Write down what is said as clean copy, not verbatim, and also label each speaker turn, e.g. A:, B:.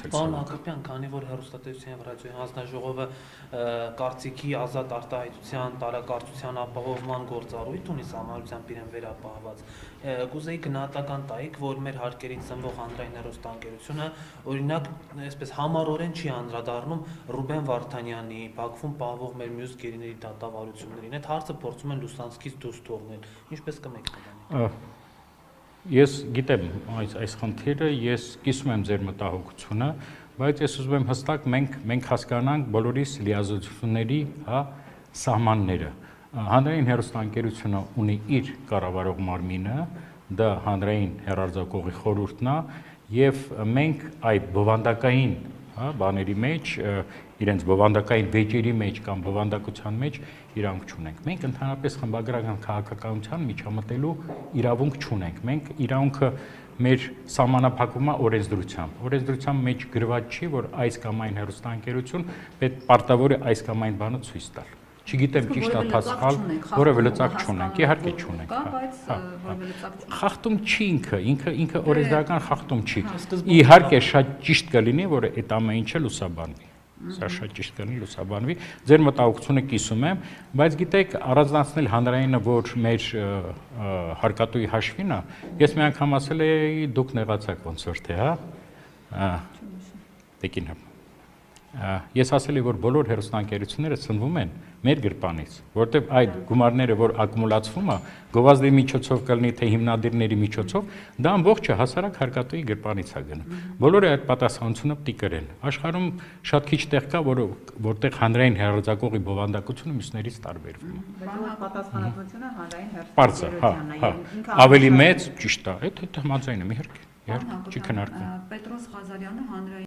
A: էլ
B: Պարոն Հակոբյան, քանի որ հեռուստատեսության եւ ռադիոյի հանձնաժողովը կարծիքի ազատ արտահայտության, տարակարծության ապահովման գործառույթ ունի համառությամբ իրեն վերապահված, կուզեի գնահատական տայիք, որ մեր հարկերից ծնվող հանրային հեռուստաընկերությունը օրինակ այսպես համառորեն չի անդրադառնում Ռուբեն Վարդանյանի Բաքվում պահվող մեր մյուս գերիների դատավարություններին։ Այդ հարցը փորձում են լուսանցքից դուրս թողնել։ Ինչպես կմեկնաբանեք։
A: Ես գիտեմ այս խնդիրը, ես կիսում եմ ձեր մտահոգությունը, բայց ես ուզում եմ հստակ մենք հասկանանք բոլորիս լիազորությունների սահմանները։ Հանրային հեռուստաընկերությունը ունի իր կառավարող մարմինը, դա հանրային հեռարձակողի խորհուրդն է, եւ մենք այդ բովանդակային բաների մեջ, իրենց բովանդակային վեճերի մեջ կամ բովանդակության մեջ իրավունք չունենք։ Մենք ընդհանրապես խմբագրական քաղաքականության միջամտելու իրավունք չունենք։ Մենք իրավունքը մեր սահմանափակվում է օրենսդրությամբ։ Օրենսդրության մեջ գրված չի, որ այս կամ այն հեռուստաընկերություն պետք պարտավոր է այս կամ այն բանը ցույց տալ։ Չգիտեմ ճիշտ է թե սխալ, որևէ լծակ չունենք, իհարկե չունենք։ Խախտում չի ինքը օրենսդրական խախտում չի։ Իհարկե շատ ճիշտ կլինի, որ այդ ամեն ինչը լուսաբանվի։ Սա շատ ճիշտ կլինի լուսաբանվի։ Ձեր մտահոգությունը կիսում եմ, բայց գիտեք, առանձնացնել հանրայինը, որ մեր հարկատուի հաշվին է, ես մի անգամ ասել էի դուք նեղացաք ոնց որ թե, Տեկին։ Ես ասել եմ, որ բոլոր հեռուստաընկերությունները ծնվում են մեր գրպանից, որտեղ այդ գումարները, որ ակումուլացվում է, գովազդի միջոցով կլինի թե հիմնադիրների միջոցով, դա ամբողջը հասարակ հարկատուի գրպանից է գնում։ Բոլորը այդ պատասխանատվությունը պետք է կրեն։ Աշխարհում շատ քիչ տեղ կա, որտեղ հանրային հեռարձակողի բովանդակությունը մյուսներից տարբերվում է։
C: Բայց պատասխանատվությունը հանրային
A: հեռարձակողությանն է։ Ավելի մեծ, ճիշտ է, այդ համաձայն եմ, իհարկե, չի քննարկվում։
C: Պետրոս Ղազարյանը հանրային